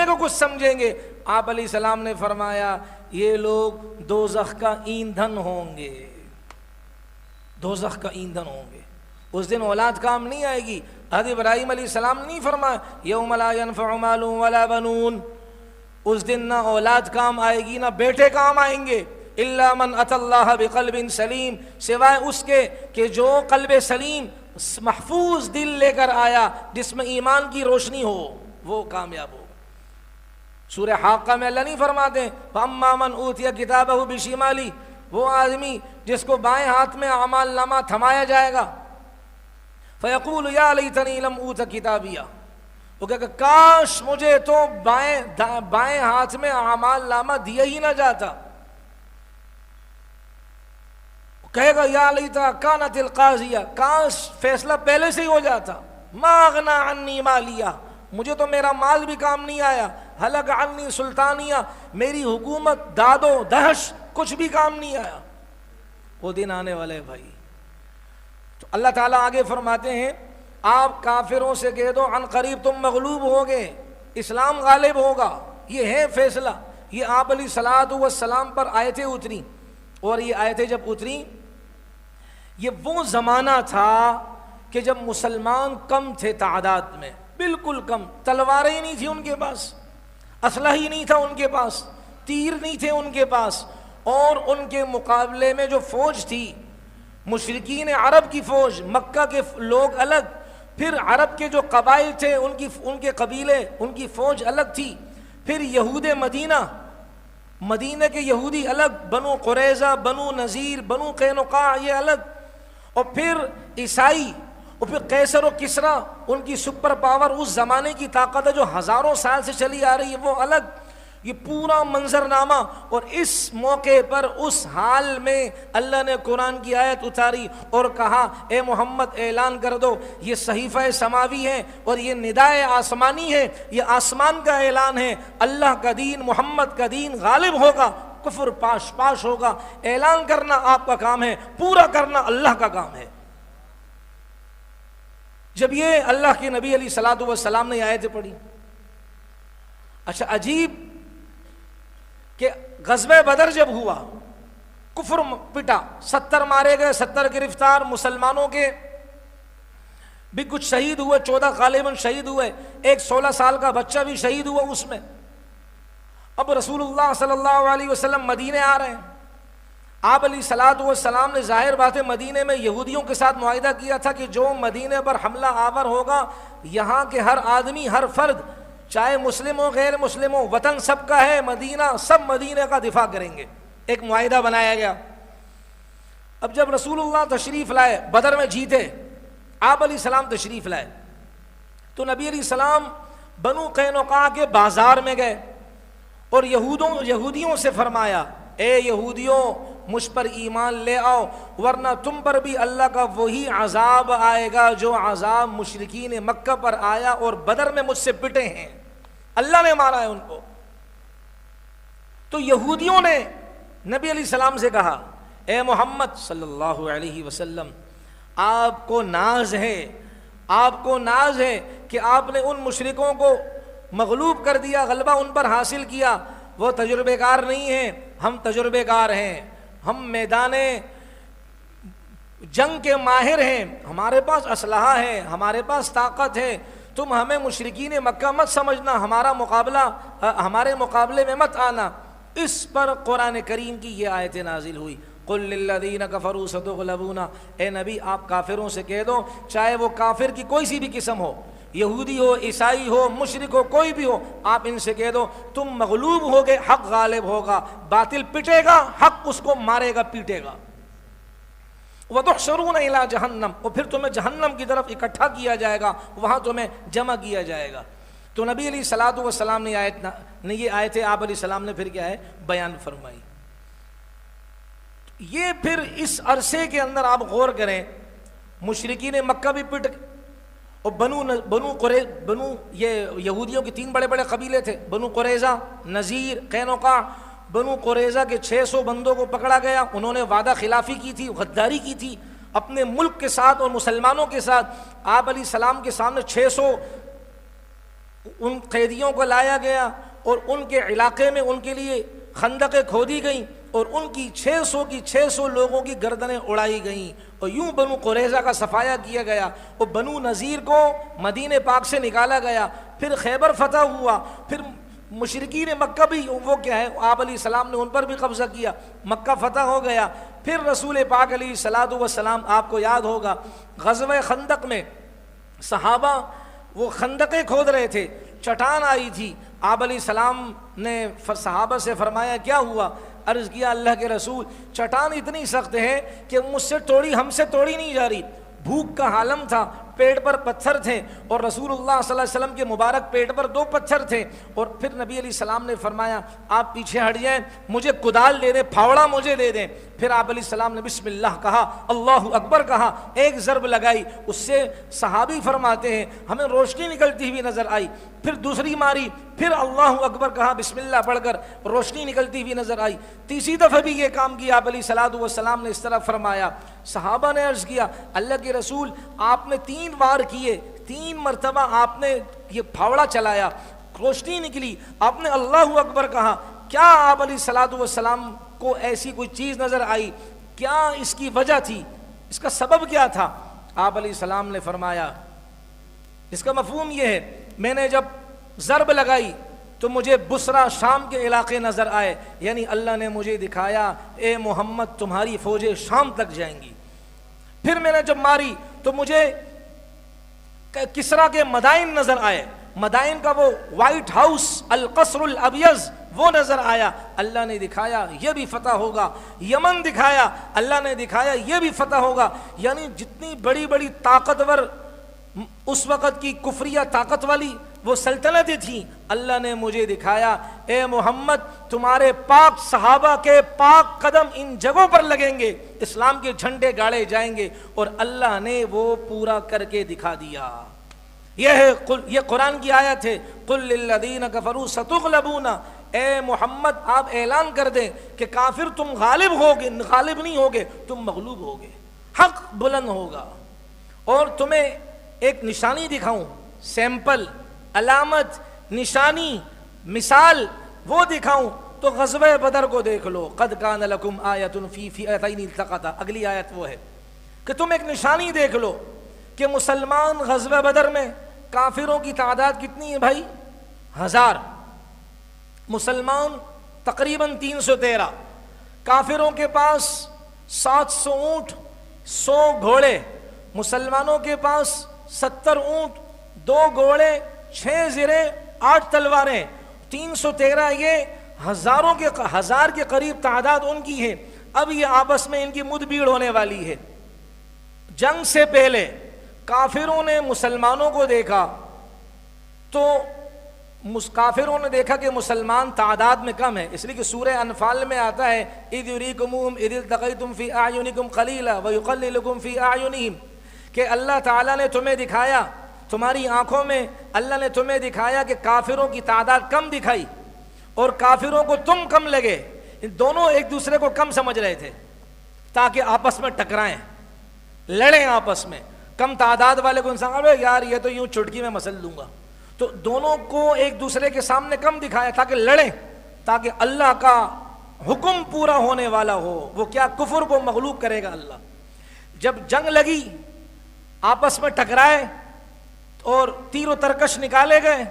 کو کچھ سمجھیں گے. آپ علیہ السلام نے فرمایا یہ لوگ دوزخ کا ایندھن ہوں گے, دوزخ کا ایندھن ہوں گے. اس دن اولاد کام نہیں آئے گی. حضرت ابراہیم علیہ السلام نے نہیں فرمایا یوم لا ینفع مال ولا بنون, اس دن نہ اولاد کام آئے گی نہ بیٹے کام آئیں گے, الا من اتى اللہ بقلب سلیم, سوائے اس کے کہ جو قلب سلیم محفوظ دل لے کر آیا جس میں ایمان کی روشنی ہو, وہ کامیاب ہو. سورہ حاقہ میں اللہ نہیں فرماتے فاما من اوتی کتابہ بشمالی, وہ آدمی جس کو بائیں ہاتھ میں اعمال نامہ تھمایا جائے گا, فیقول یا لیتنی لم اوت کتابیہ, وہ کہے کہ کاش مجھے تو بائیں ہاتھ میں اعمال نامہ دیا ہی نہ جاتا. کہے گا یا لیتا کانت القاضیہ, کاش فیصلہ پہلے سے ہی ہو جاتا. ما اغنی عنی مالیہ, مجھے تو میرا مال بھی کام نہیں آیا. ہلک عنی سلطانیہ, میری حکومت داد و دہش کچھ بھی کام نہیں آیا. وہ دن آنے والے بھائی. تو اللہ تعالیٰ آگے فرماتے ہیں آپ کافروں سے کہہ دو عن قریب تم مغلوب ہوگے, اسلام غالب ہوگا. یہ ہے فیصلہ. یہ آپ علیہ الصلوۃ والسلام پر آیتیں اتری, اور یہ آیتیں جب اتری یہ وہ زمانہ تھا کہ جب مسلمان کم تھے تعداد میں, بالکل کم. تلواریں ہی نہیں تھی ان کے پاس, اسلحہ ہی نہیں تھا ان کے پاس, تیر نہیں تھے ان کے پاس. اور ان کے مقابلے میں جو فوج تھی مشرکین عرب کی فوج, مکہ کے لوگ الگ, پھر عرب کے جو قبائل تھے ان کے قبیلے, ان کی فوج الگ تھی. پھر یہود مدینہ کے یہودی الگ, بنو قریظہ, بنو نذیر, بنو قینقاع, یہ الگ. اور پھر عیسائی, اور پھر قیصر و کسریٰ, ان کی سپر پاور, اس زمانے کی طاقت ہے جو ہزاروں سال سے چلی آ رہی ہے, وہ الگ. یہ پورا منظرنامہ. اور اس موقع پر اس حال میں اللہ نے قرآن کی آیت اتاری اور کہا اے محمد اعلان کر دو یہ صحیفہ سماوی ہے اور یہ ندائے آسمانی ہے, یہ آسمان کا اعلان ہے. اللہ کا دین, محمد کا دین غالب ہوگا, کفر پاش پاش ہوگا. اعلان کرنا آپ کا کام ہے, پورا کرنا اللہ کا کام ہے. جب یہ اللہ کے نبی علیہ الصلوۃ والسلام نے آیتیں پڑھی, اچھا عجیب کہ غزوہ بدر جب ہوا, کفر پٹا, 70 مارے گئے, 70 گرفتار, مسلمانوں کے بھی کچھ شہید ہوئے, 14 غالباً شہید ہوئے, ایک 16 سال کا بچہ بھی شہید ہوا اس میں. اب رسول اللہ صلی اللہ علیہ وسلم مدینے آ رہے ہیں. آپ علیہ الصلوۃ والسلام نے ظاہر بات ہے مدینے میں یہودیوں کے ساتھ معاہدہ کیا تھا کہ جو مدینے پر حملہ آور ہوگا, یہاں کے ہر آدمی, ہر فرد, چاہے مسلم ہو غیر مسلم ہو, وطن سب کا ہے, مدینہ سب مدینہ کا دفاع کریں گے. ایک معاہدہ بنایا گیا. اب جب رسول اللہ تشریف لائے, بدر میں جیتے, آپ علیہ السلام تشریف لائے, تو نبی علیہ السلام بنو قینقاع کے بازار میں گئے اور یہودیوں سے فرمایا اے یہودیوں مجھ پر ایمان لے آؤ, ورنہ تم پر بھی اللہ کا وہی عذاب آئے گا جو عذاب مشرکین مکہ پر آیا اور بدر میں مجھ سے پٹے ہیں, اللہ نے مارا ہے ان کو. تو یہودیوں نے نبی علیہ السلام سے کہا اے محمد صلی اللہ علیہ وسلم, آپ کو ناز ہے, آپ کو ناز ہے کہ آپ نے ان مشرکوں کو مغلوب کر دیا, غلبہ ان پر حاصل کیا. وہ تجربے کار نہیں ہیں, ہم تجربے کار ہیں, ہم میدان جنگ کے ماہر ہیں, ہمارے پاس اسلحہ ہے, ہمارے پاس طاقت ہے. تم ہمیں مشرکین مکہ مت سمجھنا, ہمارے مقابلے میں مت آنا. اس پر قرآن کریم کی یہ آیت نازل ہوئی قل للذین کفروا ستغلبون, اے نبی آپ کافروں سے کہہ دو, چاہے وہ کافر کی کوئی سی بھی قسم ہو, یہودی ہو, عیسائی ہو, مشرک ہو, کوئی بھی ہو, آپ ان سے کہہ دو تم مغلوب ہوگے, حق غالب ہوگا, باطل پٹے گا, حق اس کو مارے گا, پیٹے گا. وَتُحْشَرُونَ إِلَىٰ جَهَنَّمَ, اور پھر تمہیں جہنم کی طرف اکٹھا کیا جائے گا, وہاں تمہیں جمع کیا جائے گا. تو نبی علیہ الصلوۃ والسلام نے یہ آیتیں آپ علیہ السلام نے پھر کیا ہے بیان فرمائی. یہ پھر اس عرصے کے اندر آپ غور کریں, مشرکین مکہ بھی پٹ, اور بنو یہ یہودیوں کے 3 بڑے بڑے قبیلے تھے, بنو قریظہ, نذیر, قینقاع. بنو قریظہ کے 600 بندوں کو پکڑا گیا, انہوں نے وعدہ خلافی کی تھی, غداری کی تھی اپنے ملک کے ساتھ اور مسلمانوں کے ساتھ. آپ علیہ السلام کے سامنے 600 ان قیدیوں کو لایا گیا اور ان کے علاقے میں ان کے لیے خندقیں کھودی گئیں اور ان کی 600 لوگوں کی گردنیں اڑائی گئیں اور یوں بنو قریظہ کا صفایا کیا گیا اور بنو نذیر کو مدینہ پاک سے نکالا گیا. پھر خیبر فتح ہوا, پھر مشرکین مکہ بھی وہ کیا ہے آپ علیہ السلام نے ان پر بھی قبضہ کیا, مکہ فتح ہو گیا. پھر رسول پاک علیہ الصلوۃ والسلام, آپ کو یاد ہوگا غزوہ خندق میں صحابہ وہ خندقیں کھود رہے تھے, چٹان آئی تھی, آپ علیہ السلام نے صحابہ سے فرمایا کیا ہوا؟ عرض کیا اللہ کے رسول چٹان اتنی سخت ہے کہ ہم سے توڑی نہیں جا رہی. بھوک کا عالم تھا, پیٹ پر پتھر تھے اور رسول اللہ صلی اللہ علیہ وسلم کے مبارک پیٹ پر 2 پتھر تھے. اور پھر نبی علیہ السلام نے فرمایا آپ پیچھے ہٹ جائیں, مجھے کدال دے دیں, پھاوڑا مجھے دے دیں. پھر آپ علیہ السلام نے بسم اللہ کہا, اللہ اکبر کہا, ایک ضرب لگائی, اس سے صحابی فرماتے ہیں ہمیں روشنی نکلتی ہوئی نظر آئی. پھر دوسری ماری, پھر اللہ اکبر کہا, بسم اللہ پڑھ کر روشنی نکلتی ہوئی نظر آئی. تیسری دفعہ بھی یہ کام کیا آپ علیہ الصلوۃ والسلام نے اس طرح فرمایا. صحابہ نے عرض کیا اللہ کے رسول آپ نے 3 بار کیے, 3 مرتبہ آپ نے یہ پھاوڑا چلایا, روشنی نکلی, آپ نے اللہ اکبر کہا, کیا آپ علیہ الصلوۃ والسلام کو ایسی کوئی چیز نظر آئی؟ کیا اس کی وجہ تھی, اس کا سبب کیا تھا؟ آپ علیہ السلام نے فرمایا اس کا مفہوم یہ ہے میں نے جب ضرب لگائی تو مجھے بصرہ شام کے علاقے نظر آئے, یعنی اللہ نے مجھے دکھایا اے محمد تمہاری فوجیں شام تک جائیں گی. پھر میں نے جب ماری تو مجھے کسرا کے مدائن نظر آئے, مدائن کا وہ وائٹ ہاؤس القصر الابیض وہ نظر آیا, اللہ نے دکھایا یہ بھی فتح ہوگا. یمن دکھایا, اللہ نے دکھایا یہ بھی فتح ہوگا. یعنی جتنی بڑی بڑی طاقتور اس وقت کی کفریہ طاقت والی وہ سلطنتیں تھیں, اللہ نے مجھے دکھایا اے محمد تمہارے پاک صحابہ کے پاک قدم ان جگہوں پر لگیں گے, اسلام کے جھنڈے گاڑے جائیں گے. اور اللہ نے وہ پورا کر کے دکھا دیا. یہ قرآن کی آیت ہے, قل للذین کفروا ستغلبون, اے محمد آپ اعلان کر دیں کہ کافر تم غالب ہوگے, غالب نہیں ہوگے, تم مغلوب ہوگے, حق بلند ہوگا. اور تمہیں ایک نشانی دکھاؤں, سیمپل, علامت, نشانی, مثال وہ دکھاؤں تو غزوہ بدر کو دیکھ لو. قد کان لکم آیۃ فی فئتین التقطا, اگلی آیت وہ ہے کہ تم ایک نشانی دیکھ لو کہ مسلمان غزوہ بدر میں کافروں کی تعداد کتنی ہے بھائی؟ 1000, مسلمان تقریباً 313, کافروں کے پاس 700 اونٹ, 100 گھوڑے, مسلمانوں کے پاس 70 اونٹ, 2 گھوڑے, 6 زرے, 8 تلواریں, 313, یہ ہزار کے قریب تعداد ان کی ہے. اب یہ آپس میں ان کی مدبیڑ ہونے والی ہے. جنگ سے پہلے کافروں نے مسلمانوں کو دیکھا تو کافروں نے دیکھا کہ مسلمان تعداد میں کم ہے, اس لیے کہ سورہ انفال میں آتا ہے اذ یریکموہم اذ التقیتم فی اعینکم قلیلا ویقللکم فی اعینہم, کہ اللہ تعالیٰ نے تمہیں دکھایا, تمہاری آنکھوں میں اللہ نے تمہیں دکھایا کہ کافروں کی تعداد کم دکھائی اور کافروں کو تم کم لگے. دونوں ایک دوسرے کو کم سمجھ رہے تھے تاکہ آپس میں ٹکرائیں, لڑیں آپس میں. کم تعداد والے کو انسان یار یہ تو یوں چٹکی میں مسل دوں گا, تو دونوں کو ایک دوسرے کے سامنے کم دکھایا تاکہ لڑیں, تاکہ اللہ کا حکم پورا ہونے والا ہو. وہ کیا کفر کو مغلوب کرے گا اللہ. جب جنگ لگی, آپس میں ٹکرائے اور تیر و ترکش نکالے گئے,